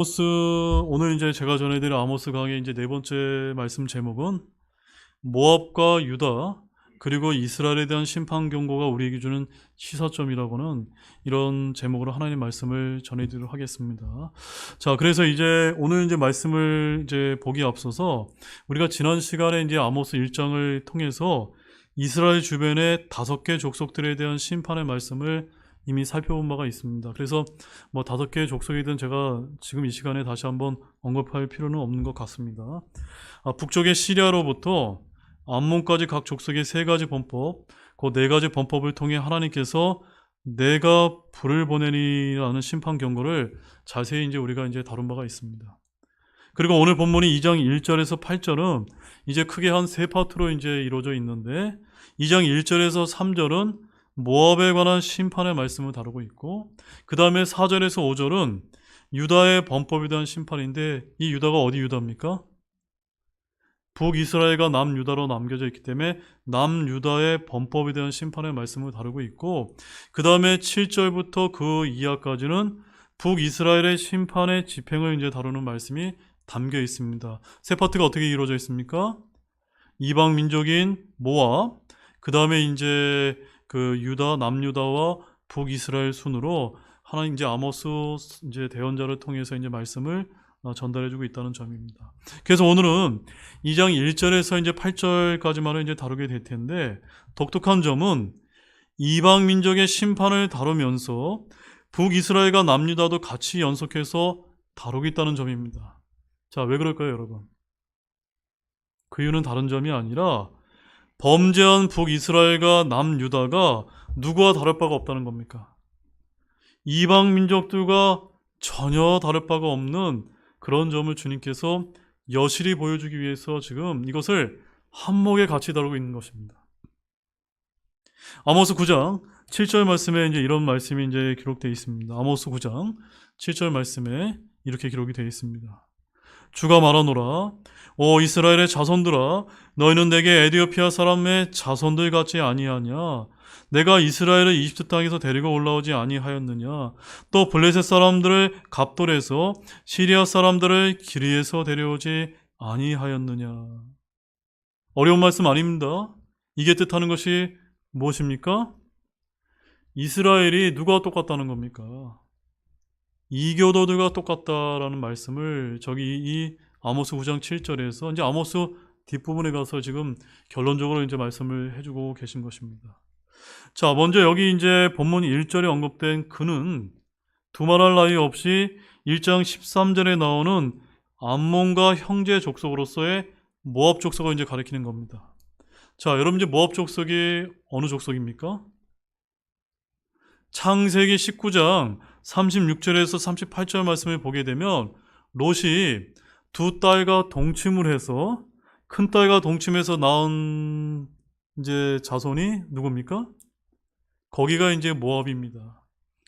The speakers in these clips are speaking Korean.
아모스. 오늘 이제 제가 전해드릴 아모스 강의 이제 네 번째 말씀 제목은 모압과 유다 그리고 이스라엘에 대한 심판 경고가 우리에게 주는 시사점이라고는 이런 제목으로 하나님 말씀을 전해드리도록 하겠습니다. 자, 그래서 이제 오늘 이제 말씀을 이제 보기 앞서서 우리가 지난 시간에 이제 아모스 1장을 통해서 이스라엘 주변의 5개 족속들에 대한 심판의 말씀을 이미 살펴본 바가 있습니다. 그래서 뭐 5개의 족속이든 제가 지금 이 시간에 다시 한번 언급할 필요는 없는 것 같습니다. 북쪽의 시리아로부터 암몬까지 각 족속의 3가지 범법, 그 4가지 범법을 통해 하나님께서 내가 불을 보내리라는 심판 경고를 자세히 이제 우리가 이제 다룬 바가 있습니다. 그리고 오늘 본문이 2장 1절에서 8절은 이제 크게 한 3파트로 이제 이루어져 있는데 2장 1절에서 3절은 모압에 관한 심판의 말씀을 다루고 있고 그 다음에 4절에서 5절은 유다의 범법에 대한 심판인데 이 유다가 어디 유다입니까? 북이스라엘과 남유다로 남겨져 있기 때문에 남유다의 범법에 대한 심판의 말씀을 다루고 있고 그 다음에 7절부터 그 이하까지는 북이스라엘의 심판의 집행을 이제 다루는 말씀이 담겨 있습니다. 세 파트가 어떻게 이루어져 있습니까? 이방 민족인 모압, 그 다음에 이제 그 유다, 남유다와 북이스라엘 순으로 하나님 이제 아모스 이제 대언자를 통해서 이제 말씀을 전달해주고 있다는 점입니다. 그래서 오늘은 2장 1절에서 이제 8절까지만을 이제 다루게 될 텐데 독특한 점은 이방 민족의 심판을 다루면서 북이스라엘과 남유다도 같이 연속해서 다루겠다는 점입니다. 자, 왜 그럴까요, 여러분? 그 이유는 다른 점이 아니라 범죄한 북이스라엘과 남유다가 누구와 다를 바가 없다는 겁니까? 이방 민족들과 전혀 다를 바가 없는 그런 점을 주님께서 여실히 보여주기 위해서 지금 이것을 한목에 같이 다루고 있는 것입니다. 아모스 9장 7절 말씀에 이제 이런 말씀이 이제 기록되어 있습니다. 아모스 9장 7절 말씀에 이렇게 기록이 되어 있습니다. 주가 말하노라, 오 이스라엘의 자손들아, 너희는 내게 에디오피아 사람의 자손들 같지 아니하냐? 내가 이스라엘을 이집트 땅에서 데리고 올라오지 아니하였느냐? 또 블레셋 사람들을 갑돌에서 시리아 사람들을 기리에서 데려오지 아니하였느냐? 어려운 말씀 아닙니다. 이게 뜻하는 것이 무엇입니까? 이스라엘이 누가 똑같다는 겁니까? 이교도들과 똑같다라는 말씀을 저기 이 아모스 9장 7절에서 이제 아모스 뒷부분에 가서 지금 결론적으로 이제 말씀을 해주고 계신 것입니다. 자, 먼저 여기 이제 본문 1절에 언급된 그는 두말할 나위 없이 1장 13절에 나오는 암몬과 형제 족속으로서의 모압 족속을 이제 가리키는 겁니다. 자, 여러분 이제 모압 족속이 어느 족속입니까? 창세기 19장 36절에서 38절 말씀을 보게 되면 롯이 두 딸과 동침을 해서 큰 딸과 동침해서 낳은 이제 자손이 누굽니까? 거기가 이제 모압입니다.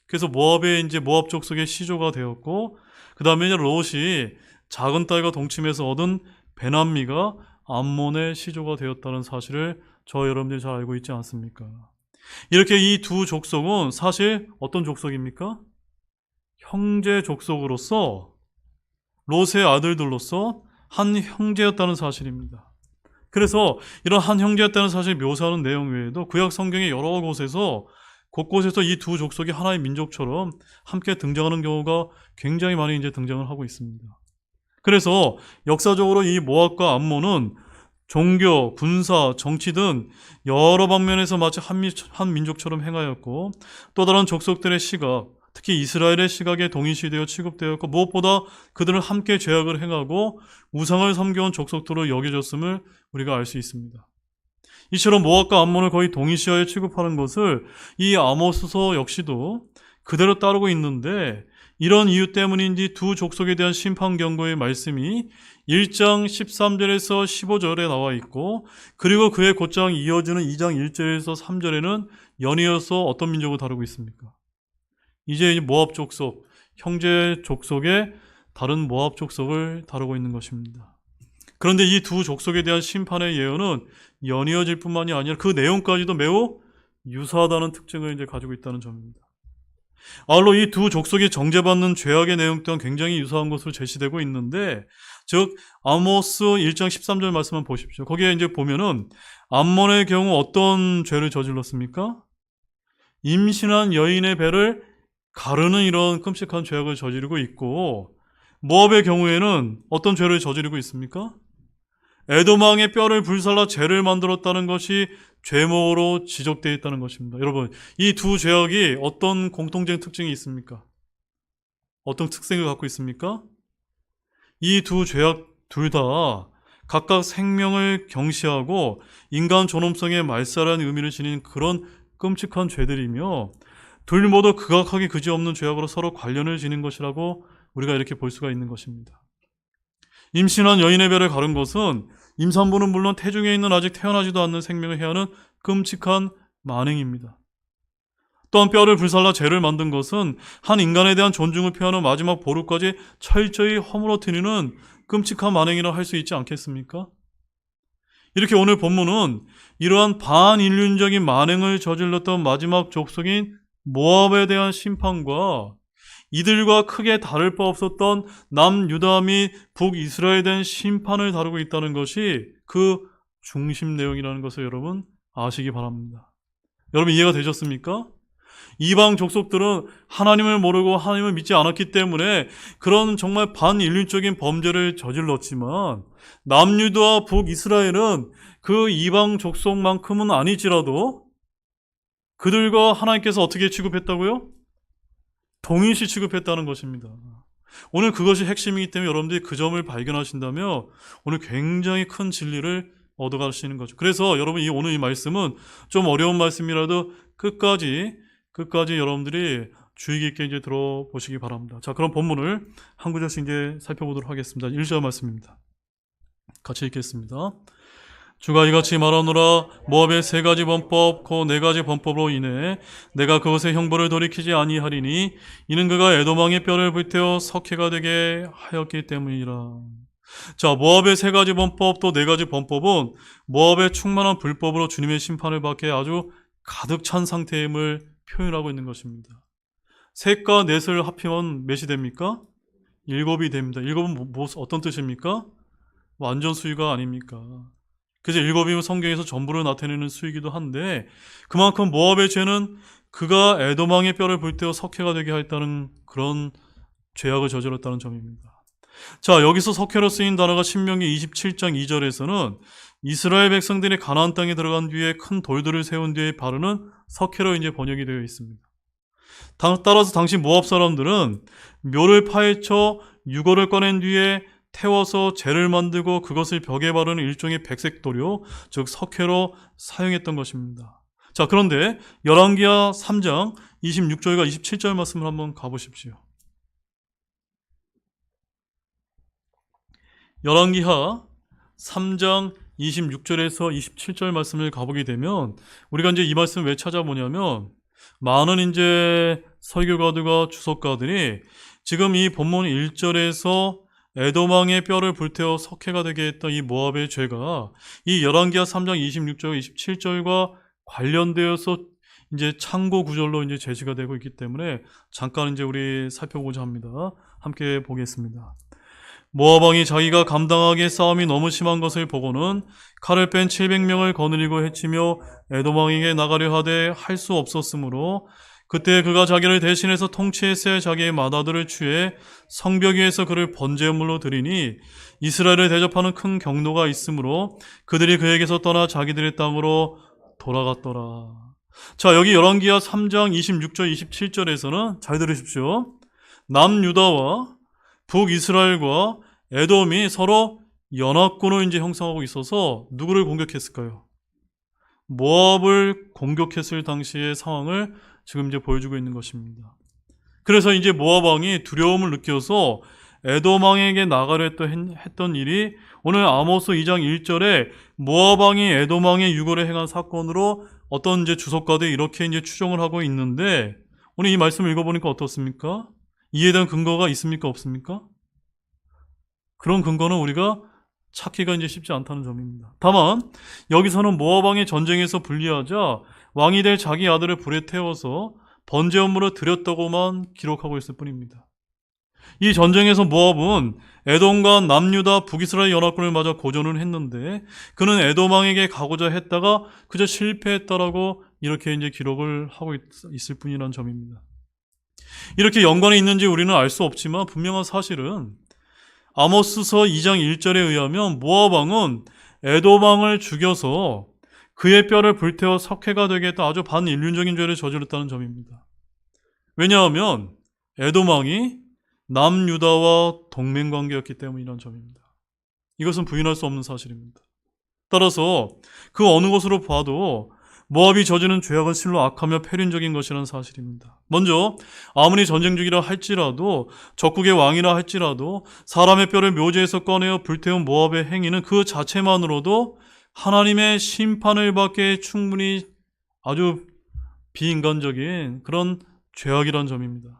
그래서 모압의 이제 모압 족속의 시조가 되었고 그 다음에 이제 롯이 작은 딸과 동침해서 얻은 베남미가 암몬의 시조가 되었다는 사실을 저 여러분들이 잘 알고 있지 않습니까? 이렇게 이 두 족속은 사실 어떤 족속입니까? 형제 족속으로서 롯의 아들들로서 한 형제였다는 사실입니다. 그래서 이런 한 형제였다는 사실을 묘사하는 내용 외에도 구약 성경의 여러 곳에서 곳곳에서 이 두 족속이 하나의 민족처럼 함께 등장하는 경우가 굉장히 많이 이제 등장을 하고 있습니다. 그래서 역사적으로 이 모압과 암몬은 종교, 군사, 정치 등 여러 방면에서 마치 한 민족처럼 행하였고 또 다른 족속들의 시각, 특히 이스라엘의 시각에 동일시되어 취급되었고 무엇보다 그들은 함께 죄악을 행하고 우상을 섬겨온 족속들로 여겨졌음을 우리가 알 수 있습니다. 이처럼 모압과 암몬을 거의 동일시하여 취급하는 것을 이 아모스서 역시도 그대로 따르고 있는데 이런 이유 때문인지 두 족속에 대한 심판 경고의 말씀이 1장 13절에서 15절에 나와 있고 그리고 그의 곧장 이어지는 2장 1절에서 3절에는 연이어서 어떤 민족을 다루고 있습니까? 이제 모압 족속, 형제 족속의 다른 모압 족속을 다루고 있는 것입니다. 그런데 이 두 족속에 대한 심판의 예언은 연이어질 뿐만이 아니라 그 내용까지도 매우 유사하다는 특징을 이제 가지고 있다는 점입니다. 아울러 이 두 족속이 정죄받는 죄악의 내용 또한 굉장히 유사한 것으로 제시되고 있는데, 즉 아모스 1장 13절 말씀만 보십시오. 거기에 이제 보면은 암몬의 경우 어떤 죄를 저질렀습니까? 임신한 여인의 배를 가르는 이런 끔찍한 죄악을 저지르고 있고, 모압의 경우에는 어떤 죄를 저지르고 있습니까? 에돔 왕의 뼈를 불살라 죄를 만들었다는 것이 죄목으로 지적되어 있다는 것입니다. 여러분, 이 두 죄악이 어떤 공통적인 특징이 있습니까? 어떤 특성을 갖고 있습니까? 이 두 죄악 둘 다 각각 생명을 경시하고 인간 존엄성에 말살한 의미를 지닌 그런 끔찍한 죄들이며, 둘 모두 극악하게 그지없는 죄악으로 서로 관련을 지닌 것이라고 우리가 이렇게 볼 수가 있는 것입니다. 임신한 여인의 배를 가른 것은 임산부는 물론 태중에 있는 아직 태어나지도 않는 생명을 해하는 끔찍한 만행입니다. 또한 뼈를 불살라 죄를 만든 것은 한 인간에 대한 존중을 표하는 마지막 보루까지 철저히 허물어뜨리는 끔찍한 만행이라 할 수 있지 않겠습니까? 이렇게 오늘 본문은 이러한 반인륜적인 만행을 저질렀던 마지막 족속인 모압에 대한 심판과 이들과 크게 다를 바 없었던 남유다 및 북이스라엘에 대한 심판을 다루고 있다는 것이 그 중심 내용이라는 것을 여러분 아시기 바랍니다. 여러분 이해가 되셨습니까? 이방 족속들은 하나님을 모르고 하나님을 믿지 않았기 때문에 그런 정말 반인륜적인 범죄를 저질렀지만, 남유다와 북이스라엘은 그 이방 족속만큼은 아니지라도 그들과 하나님께서 어떻게 취급했다고요? 동일시 취급했다는 것입니다. 오늘 그것이 핵심이기 때문에 여러분들이 그 점을 발견하신다면 오늘 굉장히 큰 진리를 얻어가시는 거죠. 그래서 여러분 오늘 이 말씀은 좀 어려운 말씀이라도 끝까지 여러분들이 주의 깊게 이제 들어보시기 바랍니다. 자, 그럼 본문을 한 구절씩 이제 살펴보도록 하겠습니다. 1절 말씀입니다. 같이 읽겠습니다. 주가 이같이 말하노라. 모압의 세 가지 범법 곧 네 가지 범법으로 인해 내가 그것의 형벌을 돌이키지 아니하리니 이는 그가 에돔 왕의 뼈를 불태워 석회가 되게 하였기 때문이라. 자, 모압의 세 가지 범법 또 네 가지 범법은 모압의 충만한 불법으로 주님의 심판을 받게 아주 가득 찬 상태임을 표현하고 있는 것입니다. 셋과 넷을 합히면 몇이 됩니까? 7이 됩니다. 7은 어떤 뜻입니까? 완전 수위가 아닙니까? 그래서 7이면 성경에서 전부를 나타내는 수이기도 한데, 그만큼 모압의 죄는 그가 에돔 왕의 뼈를 불태워 석회가 되게 하였다는 그런 죄악을 저질렀다는 점입니다. 자, 여기서 석회로 쓰인 단어가 신명기 27장 2절에서는 이스라엘 백성들이 가나안 땅에 들어간 뒤에 큰 돌들을 세운 뒤에 바르는 석회로 이제 번역이 되어 있습니다. 따라서 당시 모압 사람들은 묘를 파헤쳐 유골을 꺼낸 뒤에 태워서 재를 만들고 그것을 벽에 바르는 일종의 백색 도료, 즉 석회로 사용했던 것입니다. 자, 그런데 열왕기하 3장 26절과 27절 말씀을 한번 가보십시오. 열왕기하 3장 26절에서 27절 말씀을 가보게 되면 우리가 이제 이 말씀을 왜 찾아보냐면, 많은 이제 설교가들과 주석가들이 지금 이 본문 1절에서 에돔 왕의 뼈를 불태워 석회가 되게 했던 이 모압의 죄가 이 열왕기하 3장 26절 27절과 관련되어서 이제 참고 구절로 이제 제시가 되고 있기 때문에 잠깐 이제 우리 살펴보자 합니다. 함께 보겠습니다. 모압 왕이 자기가 감당하기에 싸움이 너무 심한 것을 보고는 칼을 뺀 700명을 거느리고 해치며 에돔 왕에게 나가려 하되 할 수 없었으므로 그때 그가 자기를 대신해서 통치했어야 자기의 맏아들을 취해 성벽 위에서 그를 번제물로 드리니 이스라엘을 대접하는 큰 경노가 있으므로 그들이 그에게서 떠나 자기들의 땅으로 돌아갔더라. 자, 여기 열왕기하 3장 26절 27절에서는 잘 들으십시오. 남유다와 북이스라엘과 에돔이 서로 연합군을 이제 형성하고 있어서 누구를 공격했을까요? 모압을 공격했을 당시의 상황을 지금 이제 보여주고 있는 것입니다. 그래서 이제 모압 왕이 두려움을 느껴서 에돔 왕에게 나가려 했던 일이 오늘 아모스 2장 1절에 모압 왕이 에돔 왕의 유골에 행한 사건으로 어떤 이제 주석가들이 이렇게 이제 추정을 하고 있는데, 오늘 이 말씀을 읽어보니까 어떻습니까? 이에 대한 근거가 있습니까? 없습니까? 그런 근거는 우리가 찾기가 이제 쉽지 않다는 점입니다. 다만 여기서는 모압 왕이 전쟁에서 불리하자 왕이 될 자기 아들을 불에 태워서 번제 업무로 드렸다고만 기록하고 있을 뿐입니다. 이 전쟁에서 모압은 에돔과 남유다 북이스라엘 연합군을 맞아 고전을 했는데 그는 에돔 왕에게 가고자 했다가 그저 실패했다라고 이렇게 이제 기록을 하고 있을 뿐이라는 점입니다. 이렇게 연관이 있는지 우리는 알 수 없지만 분명한 사실은 아모스서 2장 1절에 의하면 모압 왕은 에돔 왕을 죽여서 그의 뼈를 불태워 석회가 되게 했다 아주 반인륜적인 죄를 저질렀다는 점입니다. 왜냐하면 에돔 왕이 남유다와 동맹관계였기 때문이라는 점입니다. 이것은 부인할 수 없는 사실입니다. 따라서 그 어느 것으로 봐도 모압이 저지른 죄악은 실로 악하며 패륜적인 것이라는 사실입니다. 먼저 아무리 전쟁 중이라 할지라도 적국의 왕이라 할지라도 사람의 뼈를 묘지에서 꺼내어 불태운 모압의 행위는 그 자체만으로도 하나님의 심판을 받기에 충분히 아주 비인간적인 그런 죄악이라는 점입니다.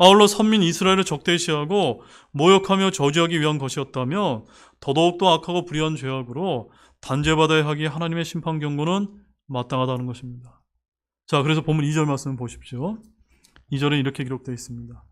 아울러 선민 이스라엘을 적대시하고 모욕하며 저주하기 위한 것이었다며 더더욱더 악하고 불의한 죄악으로 단죄받아야 하기에 하나님의 심판 경고는 마땅하다는 것입니다. 자, 그래서 본문 2절 말씀 보십시오. 2절에 이렇게 기록되어 있습니다.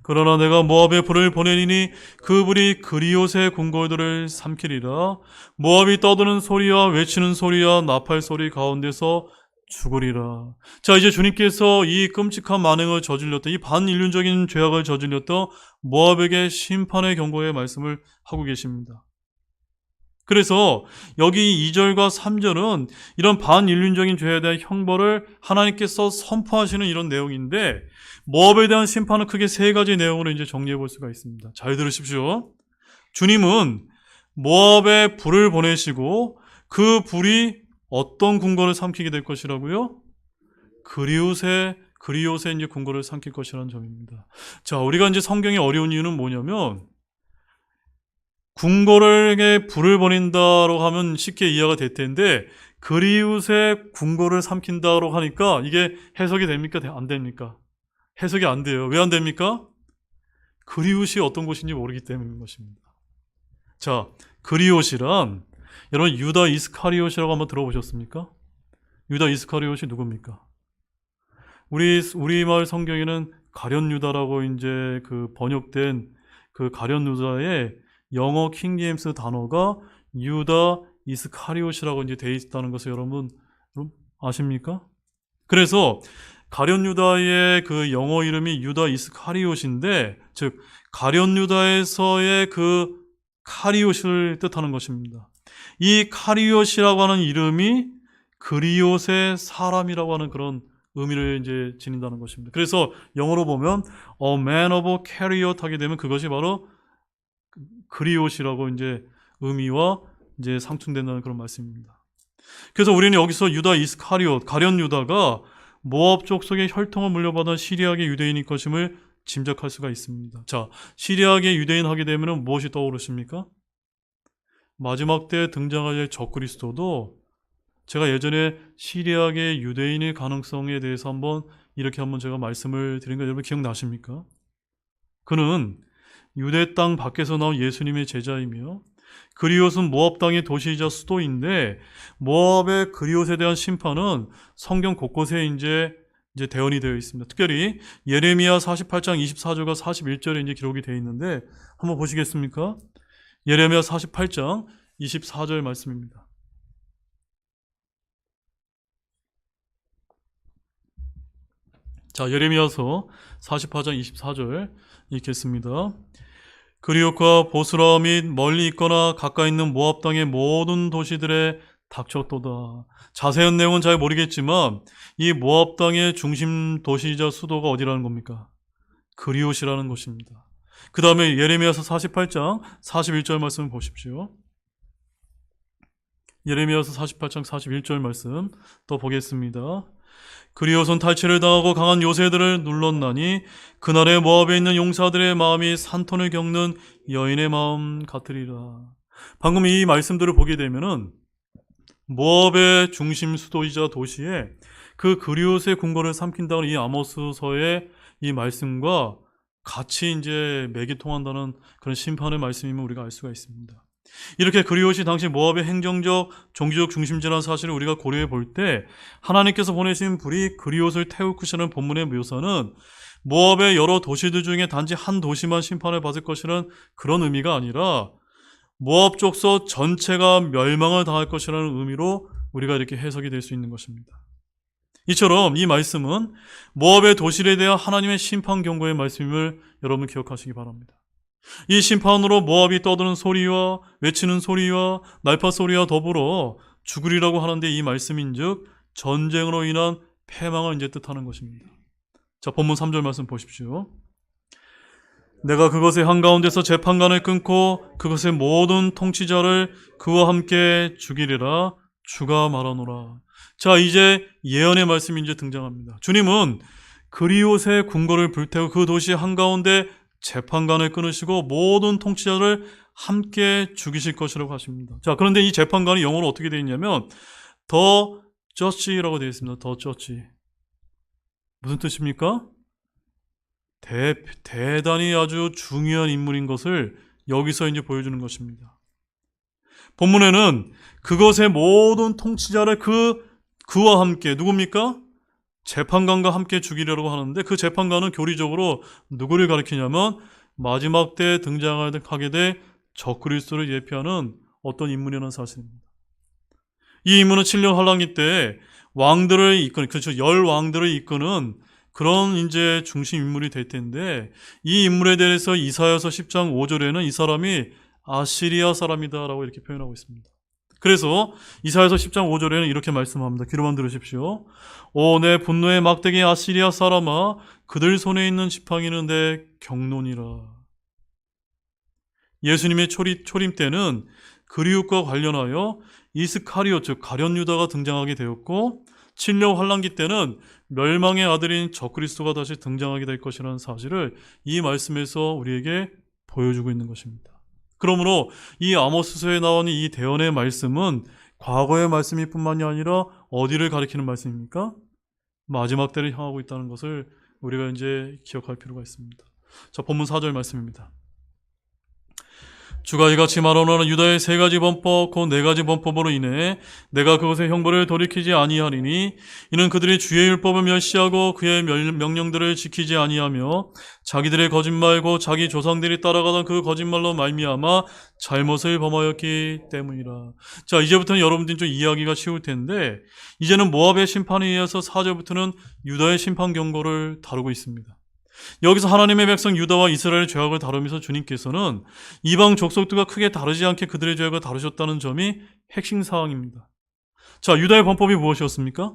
그러나 내가 모압의 불을 보내리니 그 불이 그리옷의 궁궐들을 삼키리라. 모압이 떠드는 소리와 외치는 소리와 나팔 소리 가운데서 죽으리라. 자, 이제 주님께서 이 끔찍한 만행을 저질렀던 이 반인륜적인 죄악을 저질렀던 모압에게 심판의 경고의 말씀을 하고 계십니다. 그래서 여기 2절과 3절은 이런 반인륜적인 죄에 대한 형벌을 하나님께서 선포하시는 이런 내용인데 모압에 대한 심판은 크게 세 가지 내용으로 이제 정리해 볼 수가 있습니다. 잘 들으십시오. 주님은 모압에 불을 보내시고 그 불이 어떤 궁궐을 삼키게 될 것이라고요? 그리옷의 이제 궁궐을 삼킬 것이라는 점입니다. 자, 우리가 이제 성경이 어려운 이유는 뭐냐면 궁궐에게 불을 보낸다고 하면 쉽게 이해가 될 텐데 그리옷의 궁궐을 삼킨다고 하니까 이게 해석이 됩니까? 안 됩니까? 해석이 안 돼요. 왜 안 됩니까? 그리옷이 어떤 곳인지 모르기 때문인 것입니다. 자, 그리옷이란 여러분 유다 이스카리옷이라고 한번 들어보셨습니까? 유다 이스카리옷이 누굽니까? 우리말 성경에는 가룟 유다라고 이제 그 번역된 그 가룟 유다의 영어 킹제임스 단어가 유다 이스카리옷이라고 이제 되어 있다는 것을 여러분 아십니까? 그래서 가룟 유다의 그 영어 이름이 유다 이스카리옷인데, 즉 가룟 유다에서의 그 카리옷을 뜻하는 것입니다. 이 카리옷이라고 하는 이름이 그리옷의 사람이라고 하는 그런 의미를 이제 지닌다는 것입니다. 그래서 영어로 보면 a man of chariot 하게 되면 그것이 바로 그리옷이라고 이제 의미와 이제 상충된다는 그런 말씀입니다. 그래서 우리는 여기서 유다 이스카리옷, 가룟 유다가 모압 족속의 혈통을 물려받은 시리아계 유대인일 것임을 짐작할 수가 있습니다. 자, 시리아계 유대인 하게 되면 무엇이 떠오르십니까? 마지막 때 등장할 적그리스도도 제가 예전에 시리아계 유대인의 가능성에 대해서 이렇게 한번 제가 말씀을 드린 거 여러분 기억나십니까? 그는 유대 땅 밖에서 나온 예수님의 제자이며 그리옷은 모압 땅의 도시이자 수도인데 모압의 그리옷에 대한 심판은 성경 곳곳에 이제 대언이 되어 있습니다. 특별히 예레미야 48장 24절과 41절에 이제 기록이 되어 있는데 한번 보시겠습니까? 예레미야 48장 24절 말씀입니다. 자, 예레미야서 48장 24절 읽겠습니다. 그리옷과 보스라 및 멀리 있거나 가까이 있는 모압 땅의 모든 도시들에 닥쳤도다. 자세한 내용은 잘 모르겠지만 이 모압 땅의 중심 도시이자 수도가 어디라는 겁니까? 그리옷이라는 곳입니다. 그 다음에 예레미야서 48장 41절 말씀 보십시오. 예레미야서 48장 41절 말씀 또 보겠습니다. 그리옷은 탈취를 당하고 강한 요새들을 눌렀나니 그날에 모압에 있는 용사들의 마음이 산톤을 겪는 여인의 마음 같으리라. 방금 이 말씀들을 보게 되면은 모압의 중심 수도이자 도시에 그 그리옷의 궁궐을 삼킨다는 이 아모스서의 이 말씀과 같이 이제 맥이 통한다는 그런 심판의 말씀임을 우리가 알 수가 있습니다. 이렇게 그리옷이 당시 모압의 행정적, 종교적 중심지라는 사실을 우리가 고려해 볼 때 하나님께서 보내신 불이 그리옷을 태울 것이라는 본문의 묘사는 모압의 여러 도시들 중에 단지 한 도시만 심판을 받을 것이라는 그런 의미가 아니라 모압 족속 전체가 멸망을 당할 것이라는 의미로 우리가 이렇게 해석이 될 수 있는 것입니다. 이처럼 이 말씀은 모압의 도시에 대한 하나님의 심판 경고의 말씀임을 여러분 기억하시기 바랍니다. 이 심판으로 모압이 떠드는 소리와 외치는 소리와 날파 소리와 더불어 죽으리라고 하는데 이 말씀인즉 전쟁으로 인한 패망을 이제 뜻하는 것입니다. 자, 본문 3절 말씀 보십시오. 내가 그것의 한가운데서 재판관을 끊고 그것의 모든 통치자를 그와 함께 죽이리라 주가 말하노라. 자, 이제 예언의 말씀이 이제 등장합니다. 주님은 그리옷의 궁궐을 불태우고 그 도시 한가운데 재판관을 끊으시고 모든 통치자를 함께 죽이실 것이라고 하십니다. 자, 그런데 이 재판관이 영어로 어떻게 되어 있냐면 더 저지라고 되어 있습니다. 더 저지. 무슨 뜻입니까? 대단히 아주 중요한 인물인 것을 여기서 이제 보여주는 것입니다. 본문에는 그것의 모든 통치자를 그와 함께 누굽니까? 재판관과 함께 죽이려고 하는데 그 재판관은 교리적으로 누구를 가리키냐면 마지막 때 등장하게 될 적그리스도를 예표하는 어떤 인물이라는 사실입니다. 이 인물은 7년 환란기 때 왕들을 이끄는, 그렇죠, 열 왕들을 이끄는 그런 이제 중심 인물이 될 텐데 이 인물에 대해서 이사야서 10장 5절에는 이 사람이 아시리아 사람이다라고 이렇게 표현하고 있습니다. 그래서 이사야서 10장 5절에는 이렇게 말씀합니다. 귀로만 들으십시오. 오, 내 분노의 막대기 아시리아 사람아, 그들 손에 있는 지팡이는 내 경론이라. 예수님의 초림 때는 그리웃과 관련하여 이스카리오, 즉 가룟 유다가 등장하게 되었고 7년 환란기 때는 멸망의 아들인 적그리스도가 다시 등장하게 될 것이라는 사실을 이 말씀에서 우리에게 보여주고 있는 것입니다. 그러므로 이 아모스서에 나오는 이 대언의 말씀은 과거의 말씀일 뿐만이 아니라 어디를 가리키는 말씀입니까? 마지막 때를 향하고 있다는 것을 우리가 이제 기억할 필요가 있습니다. 자, 본문 4절 말씀입니다. 주가 이같이 말하노라. 유다의 세 가지 범법 곧 네 가지 범법으로 인해 내가 그것의 형벌을 돌이키지 아니하리니 이는 그들이 주의 율법을 멸시하고 그의 명령들을 지키지 아니하며 자기들의 거짓말고 자기 조상들이 따라가던 그 거짓말로 말미암아 잘못을 범하였기 때문이라. 자, 이제부터는 여러분들이 좀 이해하기가 쉬울 텐데 이제는 모압의 심판에 의해서 4절부터는 유다의 심판 경고를 다루고 있습니다. 여기서 하나님의 백성 유다와 이스라엘의 죄악을 다루면서 주님께서는 이방 족속들과 크게 다르지 않게 그들의 죄악을 다루셨다는 점이 핵심 사항입니다. 자, 유다의 범법이 무엇이었습니까?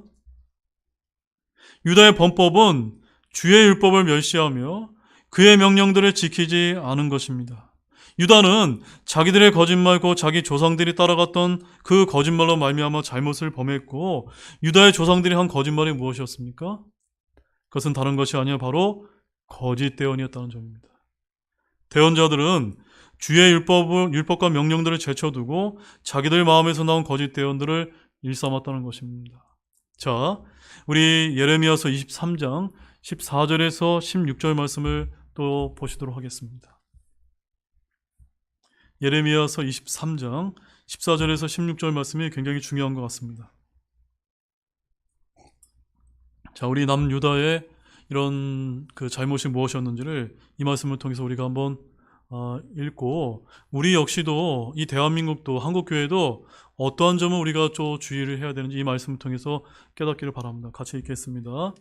유다의 범법은 주의 율법을 멸시하며 그의 명령들을 지키지 않은 것입니다. 유다는 자기들의 거짓말고 자기 조상들이 따라갔던 그 거짓말로 말미암아 잘못을 범했고 유다의 조상들이 한 거짓말이 무엇이었습니까? 그것은 다른 것이 아니라 바로 거짓 대언이었다는 점입니다. 대언자들은 주의 율법과 명령들을 제쳐두고 자기들 마음에서 나온 거짓 대언들을 일삼았다는 것입니다. 자, 우리 예레미야서 23장 14절에서 16절 말씀을 또 보시도록 하겠습니다. 예레미야서 23장 14절에서 16절 말씀이 굉장히 중요한 것 같습니다. 자, 우리 남유다의 이런 그 잘못이 무엇이었는지를 이 말씀을 통해서 우리가 한번 읽고 우리 역시도 이 대한민국도 한국교회도 어떠한 점을 우리가 좀 주의를 해야 되는지 이 말씀을 통해서 깨닫기를 바랍니다. 같이 읽겠습니다.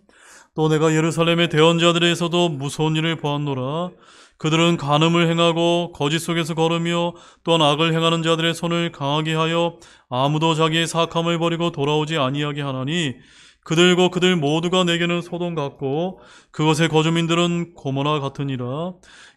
또 내가 예루살렘의 대언자들에서도 무서운 일을 보았노라. 그들은 간음을 행하고 거짓 속에서 걸으며 또한 악을 행하는 자들의 손을 강하게 하여 아무도 자기의 사악함을 버리고 돌아오지 아니하게 하나니 그들과 그들 모두가 내게는 소돔 같고 그것의 거주민들은 고모나 같으니라.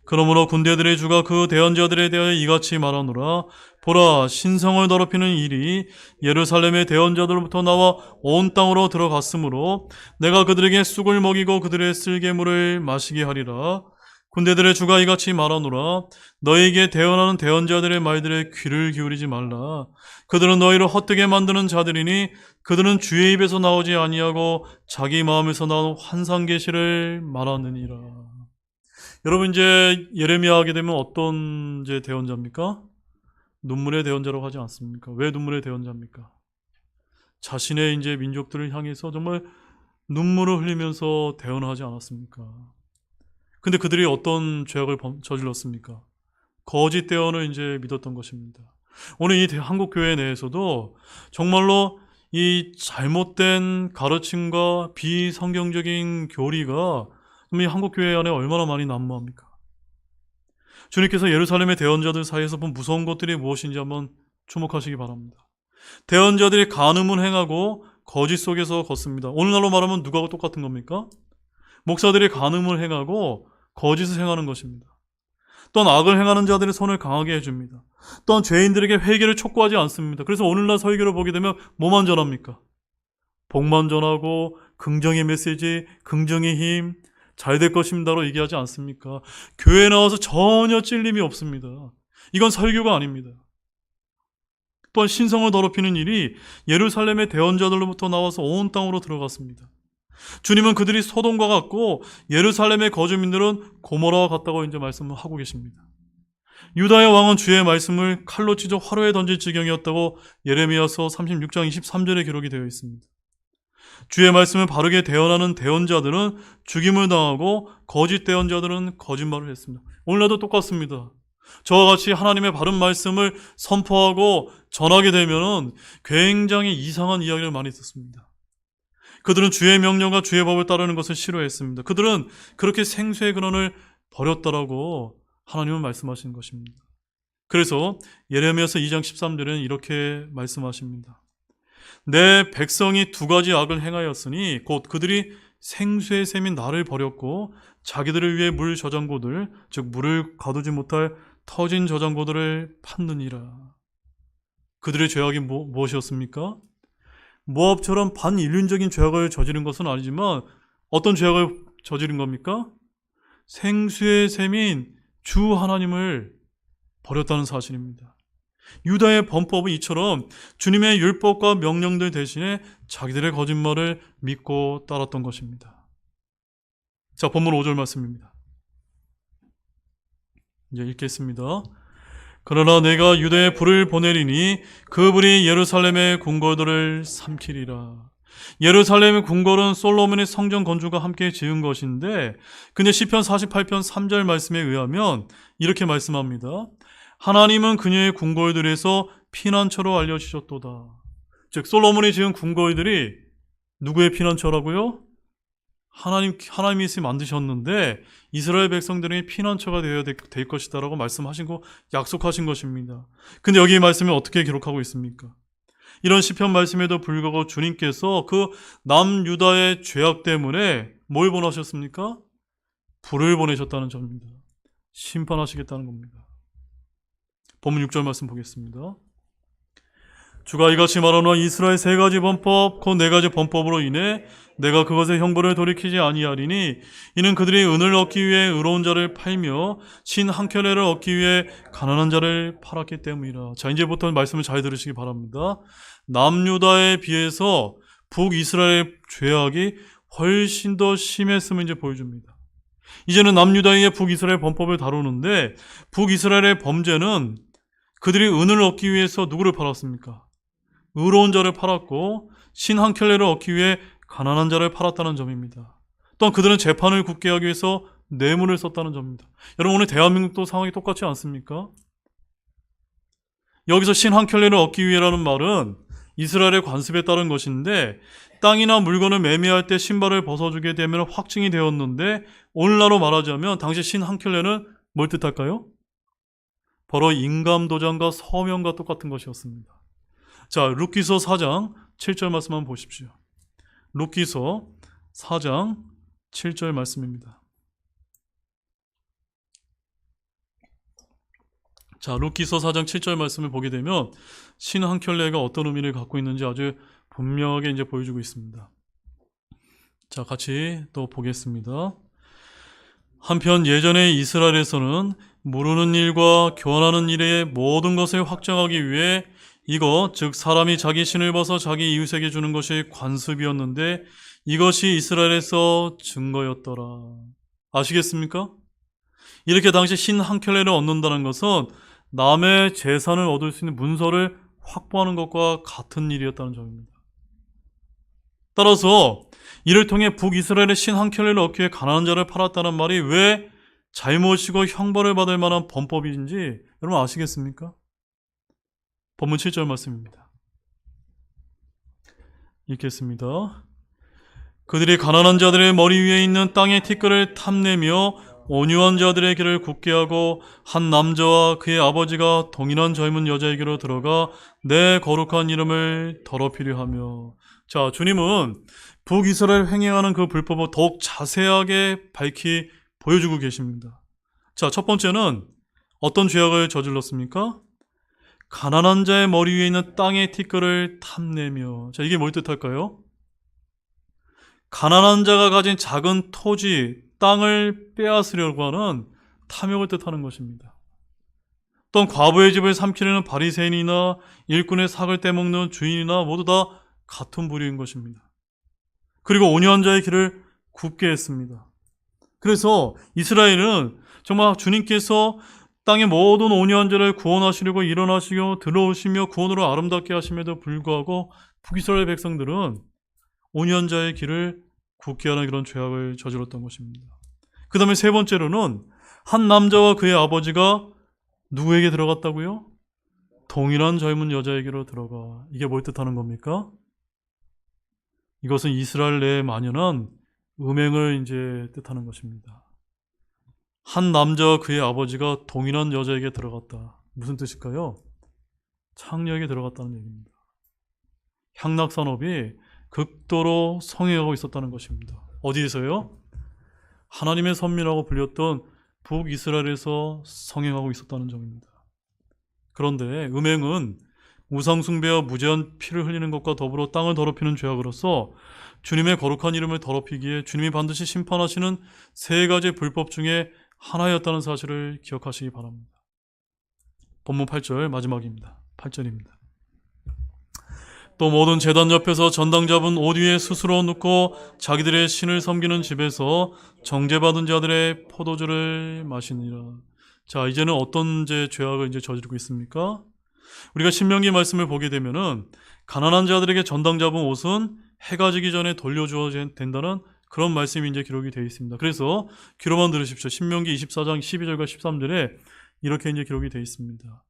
그러므로 군대들의 주가 그 대언자들에 대하여 이같이 말하노라. 보라, 신성을 더럽히는 일이 예루살렘의 대언자들로부터 나와 온 땅으로 들어갔으므로 내가 그들에게 쑥을 먹이고 그들의 쓸개물을 마시게 하리라. 군대들의 주가 이같이 말하노라. 너에게 대언하는 대언자들의 말들에 귀를 기울이지 말라. 그들은 너희를 헛되게 만드는 자들이니 그들은 주의 입에서 나오지 아니하고 자기 마음에서 나온 환상 계시를 말하느니라. 여러분, 이제 예레미야 하게 되면 어떤 이제 대언자입니까? 눈물의 대언자라고 하지 않습니까? 왜 눈물의 대언자입니까? 자신의 이제 민족들을 향해서 정말 눈물을 흘리면서 대언하지 않았습니까? 근데 그들이 어떤 죄악을 저질렀습니까? 거짓 대언을 이제 믿었던 것입니다. 오늘 이 한국 교회 내에서도 정말로 이 잘못된 가르침과 비성경적인 교리가 이 한국 교회 안에 얼마나 많이 난무합니까? 주님께서 예루살렘의 대언자들 사이에서 본 무서운 것들이 무엇인지 한번 주목하시기 바랍니다. 대언자들이 간음을 행하고 거짓 속에서 걷습니다. 오늘날로 말하면 누구하고 똑같은 겁니까? 목사들이 간음을 행하고 거짓을 행하는 것입니다. 또한 악을 행하는 자들의 손을 강하게 해줍니다. 또한 죄인들에게 회개를 촉구하지 않습니다. 그래서 오늘날 설교를 보게 되면 뭐만 전합니까? 복만 전하고 긍정의 메시지, 긍정의 힘, 잘 될 것입니다로 얘기하지 않습니까? 교회에 나와서 전혀 찔림이 없습니다. 이건 설교가 아닙니다. 또한 신성을 더럽히는 일이 예루살렘의 대언자들로부터 나와서 온 땅으로 들어갔습니다. 주님은 그들이 소돔과 같고 예루살렘의 거주민들은 고모라와 같다고 이제 말씀을 하고 계십니다. 유다의 왕은 주의 말씀을 칼로 찢어 화로에 던질 지경이었다고 예레미야서 36장 23절에 기록이 되어 있습니다. 주의 말씀을 바르게 대언하는 대언자들은 죽임을 당하고 거짓 대언자들은 거짓말을 했습니다. 오늘날도 똑같습니다. 저와 같이 하나님의 바른 말씀을 선포하고 전하게 되면 굉장히 이상한 이야기를 많이 듣습니다. 그들은 주의 명령과 주의 법을 따르는 것을 싫어했습니다. 그들은 그렇게 생수의 근원을 버렸다라고 하나님은 말씀하시는 것입니다. 그래서 예레미야서 2장 13절에는 이렇게 말씀하십니다. 내 백성이 두 가지 악을 행하였으니 곧 그들이 생수의 샘인 나를 버렸고 자기들을 위해 물 저장고들 즉 물을 가두지 못할 터진 저장고들을 팠느니라. 그들의 죄악이 무엇이었습니까? 모압처럼 반인륜적인 죄악을 저지른 것은 아니지만 어떤 죄악을 저지른 겁니까? 생수의 샘인 주 하나님을 버렸다는 사실입니다. 유다의 범법은 이처럼 주님의 율법과 명령들 대신에 자기들의 거짓말을 믿고 따랐던 것입니다. 자, 본문 5절 말씀입니다. 이제 읽겠습니다. 그러나 내가 유대에 불을 보내리니 그 불이 예루살렘의 궁궐들을 삼키리라. 예루살렘의 궁궐은 솔로몬의 성전 건축과 함께 지은 것인데 근데 시편 48편 3절 말씀에 의하면 이렇게 말씀합니다. 하나님은 그녀의 궁궐들에서 피난처로 알려주셨도다. 즉 솔로몬이 지은 궁궐들이 누구의 피난처라고요? 하나님이 만드셨는데 이스라엘 백성들이 피난처가 되어야 될 것이다라고 말씀하신 거 약속하신 것입니다. 근데 여기 말씀에 어떻게 기록하고 있습니까? 이런 시편 말씀에도 불구하고 주님께서 그 남유다의 죄악 때문에 뭘 보내셨습니까? 불을 보내셨다는 점입니다. 심판하시겠다는 겁니다. 본문 6절 말씀 보겠습니다. 주가 이같이 말하노라 이스라엘 세 가지 범법 곧 네 가지 범법으로 인해 내가 그것의 형벌을 돌이키지 아니하리니 이는 그들이 은을 얻기 위해 의로운 자를 팔며 신 한 켤레를 얻기 위해 가난한 자를 팔았기 때문이라. 자, 이제부터 말씀을 잘 들으시기 바랍니다. 남유다에 비해서 북이스라엘 죄악이 훨씬 더 심했음을 이제 보여줍니다. 이제는 남유다의 북이스라엘 범법을 다루는데 북이스라엘의 범죄는 그들이 은을 얻기 위해서 누구를 팔았습니까? 의로운 자를 팔았고 신 한 켤레를 얻기 위해 가난한 자를 팔았다는 점입니다. 또한 그들은 재판을 굳게 하기 위해서 뇌물을 썼다는 점입니다. 여러분 오늘 대한민국도 상황이 똑같지 않습니까? 여기서 신 한 켤레를 얻기 위해라는 말은 이스라엘의 관습에 따른 것인데 땅이나 물건을 매매할 때 신발을 벗어주게 되면 확증이 되었는데 오늘날로 말하자면 당시 신 한 켤레는 뭘 뜻할까요? 바로 인감도장과 서명과 똑같은 것이었습니다. 자, 룻기서 4장 7절 말씀 한번 보십시오. 룻기서 4장 7절 말씀입니다. 자, 룻기서 4장 7절 말씀을 보게 되면 신 한 켤레가 어떤 의미를 갖고 있는지 아주 분명하게 이제 보여주고 있습니다. 자, 같이 또 보겠습니다. 한편 예전에 이스라엘에서는 모르는 일과 교환하는 일의 모든 것을 확정하기 위해 이것 즉 사람이 자기 신을 벗어 자기 이웃에게 주는 것이 관습이었는데 이것이 이스라엘에서 증거였더라. 아시겠습니까? 이렇게 당시 신 한 켤레를 얻는다는 것은 남의 재산을 얻을 수 있는 문서를 확보하는 것과 같은 일이었다는 점입니다. 따라서 이를 통해 북이스라엘의 신 한 켤레를 얻기 위해 가난한 자를 팔았다는 말이 왜 잘못이고 형벌을 받을 만한 범법인지 여러분 아시겠습니까? 본문 7절 말씀입니다. 읽겠습니다. 그들이 가난한 자들의 머리 위에 있는 땅의 티끌을 탐내며 온유한 자들의 길을 굳게 하고 한 남자와 그의 아버지가 동일한 젊은 여자에게로 들어가 내 거룩한 이름을 더럽히려 하며. 자, 주님은 북이스라엘 횡행하는 그 불법을 더욱 자세하게 밝히 보여주고 계십니다. 자, 첫 번째는 어떤 죄악을 저질렀습니까? 가난한 자의 머리 위에 있는 땅의 티끌을 탐내며. 자, 이게 뭘 뜻할까요? 가난한 자가 가진 작은 토지, 땅을 빼앗으려고 하는 탐욕을 뜻하는 것입니다. 또한 과부의 집을 삼키려는 바리새인이나 일꾼의 삭을 떼먹는 주인이나 모두 다 같은 부류인 것입니다. 그리고 온유한 자의 길을 굽게 했습니다. 그래서 이스라엘은 정말 주님께서 땅의 모든 온유한 자를 구원하시려고 일어나시고 들어오시며 구원으로 아름답게 하심에도 불구하고 북이스라엘 백성들은 온유한 자의 길을 굳게 하는 그런 죄악을 저질렀던 것입니다. 그 다음에 세 번째로는 한 남자와 그의 아버지가 누구에게 들어갔다고요? 동일한 젊은 여자에게로 들어가. 이게 뭘 뜻하는 겁니까? 이것은 이스라엘 내에 만연한 음행을 이제 뜻하는 것입니다. 한 남자와 그의 아버지가 동일한 여자에게 들어갔다. 무슨 뜻일까요? 창녀에게 들어갔다는 얘기입니다. 향락산업이 극도로 성행하고 있었다는 것입니다. 어디에서요? 하나님의 선민이라고 불렸던 북이스라엘에서 성행하고 있었다는 점입니다. 그런데 음행은 우상숭배와 무제한 피를 흘리는 것과 더불어 땅을 더럽히는 죄악으로서 주님의 거룩한 이름을 더럽히기에 주님이 반드시 심판하시는 세 가지 불법 중에 하나였다는 사실을 기억하시기 바랍니다. 본문 8절 마지막입니다. 8절입니다. 또 모든 제단 옆에서 전당 잡은 옷 위에 스스로 눕고 자기들의 신을 섬기는 집에서 정죄받은 자들의 포도주를 마시니라. 자, 이제는 어떤 죄악을 이제 저지르고 있습니까? 우리가 신명기 말씀을 보게 되면은 가난한 자들에게 전당 잡은 옷은 해가 지기 전에 돌려주어야 된다는 그런 말씀이 이제 기록이 되어 있습니다. 그래서 귀로만 들으십시오. 신명기 24장 12절과 13절에 이렇게 이제 기록이 되어 있습니다.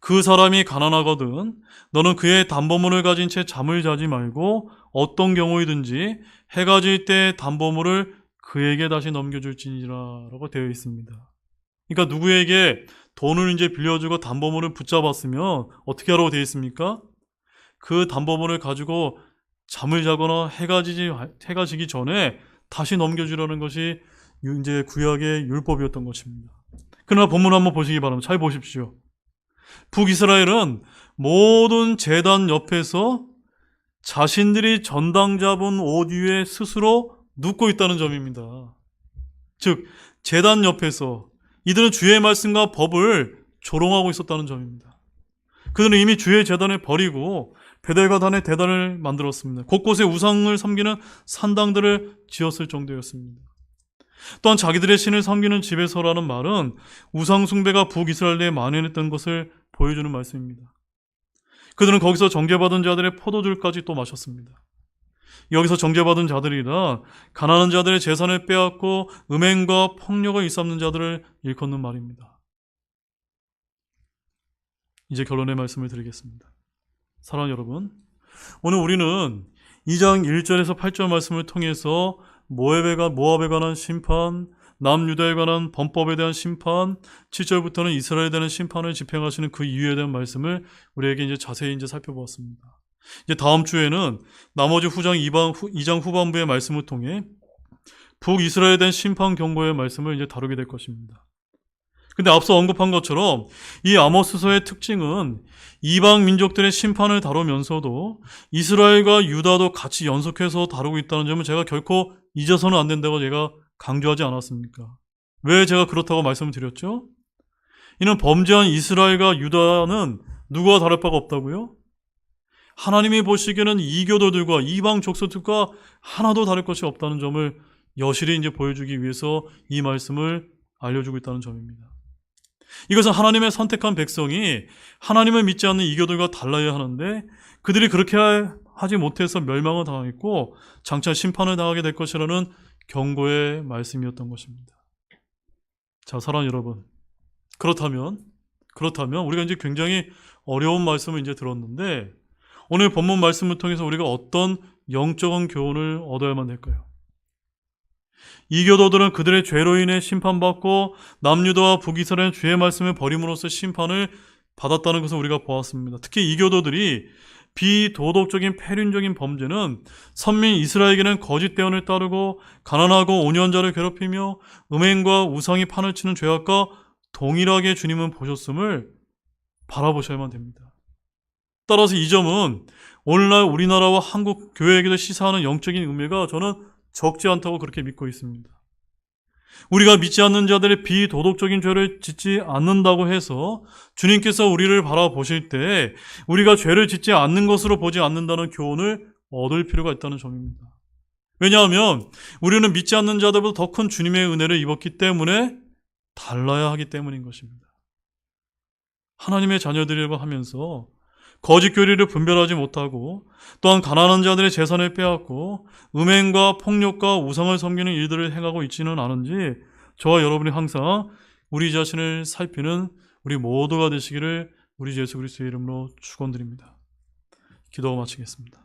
그 사람이 가난하거든 너는 그의 담보물을 가진 채 잠을 자지 말고 어떤 경우이든지 해가 질 때 담보물을 그에게 다시 넘겨줄지니라 라고 되어 있습니다. 그러니까 누구에게 돈을 이제 빌려주고 담보물을 붙잡았으면 어떻게 하라고 되어 있습니까? 그 담보물을 가지고 잠을 자거나 해가 지기 전에 다시 넘겨주라는 것이 이제 구약의 율법이었던 것입니다. 그러나 본문 한번 보시기 바랍니다. 잘 보십시오. 북이스라엘은 모든 제단 옆에서 자신들이 전당 잡은 옷 위에 스스로 눕고 있다는 점입니다. 즉 제단 옆에서 이들은 주의 말씀과 법을 조롱하고 있었다는 점입니다. 그들은 이미 주의 제단을 버리고 베델과 단의 대단을 만들었습니다. 곳곳에 우상을 섬기는 산당들을 지었을 정도였습니다. 또한 자기들의 신을 섬기는 집에서라는 말은 우상 숭배가 북이스라엘에 만연했던 것을 보여주는 말씀입니다. 그들은 거기서 정죄받은 자들의 포도주까지 또 마셨습니다. 여기서 정죄받은 자들이라 가난한 자들의 재산을 빼앗고 음행과 폭력을 일삼는 자들을 일컫는 말입니다. 이제 결론의 말씀을 드리겠습니다. 사랑하는 여러분, 오늘 우리는 2장 1절에서 8절 말씀을 통해서 모압에 관한 심판, 남유다에 관한 범법에 대한 심판, 7절부터는 이스라엘에 대한 심판을 집행하시는 그 이유에 대한 말씀을 우리에게 이제 자세히 이제 살펴보았습니다. 이제 다음 주에는 나머지 2장 후반부의 말씀을 통해 북이스라엘에 대한 심판 경고의 말씀을 이제 다루게 될 것입니다. 근데 앞서 언급한 것처럼 이 아모스서의 특징은 이방 민족들의 심판을 다루면서도 이스라엘과 유다도 같이 연속해서 다루고 있다는 점을 제가 결코 잊어서는 안 된다고 제가 강조하지 않았습니까? 왜 제가 그렇다고 말씀을 드렸죠? 이는 범죄한 이스라엘과 유다는 누구와 다를 바가 없다고요? 하나님이 보시기에는 이교도들과 이방 족속들과 하나도 다를 것이 없다는 점을 여실히 이제 보여주기 위해서 이 말씀을 알려주고 있다는 점입니다. 이것은 하나님의 선택한 백성이 하나님을 믿지 않는 이교도가 달라야 하는데 그들이 그렇게 하지 못해서 멸망을 당했고 장차 심판을 당하게 될 것이라는 경고의 말씀이었던 것입니다. 자, 사랑하는 여러분, 그렇다면 우리가 이제 굉장히 어려운 말씀을 이제 들었는데 오늘 본문 말씀을 통해서 우리가 어떤 영적인 교훈을 얻어야만 될까요? 이교도들은 그들의 죄로 인해 심판받고 남유다와 북이스라엘 주의 말씀을 버림으로써 심판을 받았다는 것을 우리가 보았습니다. 특히 이교도들이 비도덕적인 폐륜적인 범죄는 선민 이스라엘에게는 거짓 대언을 따르고 가난하고 온유한자를 괴롭히며 음행과 우상이 판을 치는 죄악과 동일하게 주님은 보셨음을 바라보셔야만 됩니다. 따라서 이 점은 오늘날 우리나라와 한국 교회에게도 시사하는 영적인 의미가 저는 적지 않다고 그렇게 믿고 있습니다. 우리가 믿지 않는 자들의 비도덕적인 죄를 짓지 않는다고 해서 주님께서 우리를 바라보실 때 우리가 죄를 짓지 않는 것으로 보지 않는다는 교훈을 얻을 필요가 있다는 점입니다. 왜냐하면 우리는 믿지 않는 자들보다 더 큰 주님의 은혜를 입었기 때문에 달라야 하기 때문인 것입니다. 하나님의 자녀들이라고 하면서 거짓 교리를 분별하지 못하고 또한 가난한 자들의 재산을 빼앗고 음행과 폭력과 우상을 섬기는 일들을 행하고 있지는 않은지 저와 여러분이 항상 우리 자신을 살피는 우리 모두가 되시기를 우리 예수 그리스도의 이름으로 축원드립니다. 기도하고 마치겠습니다.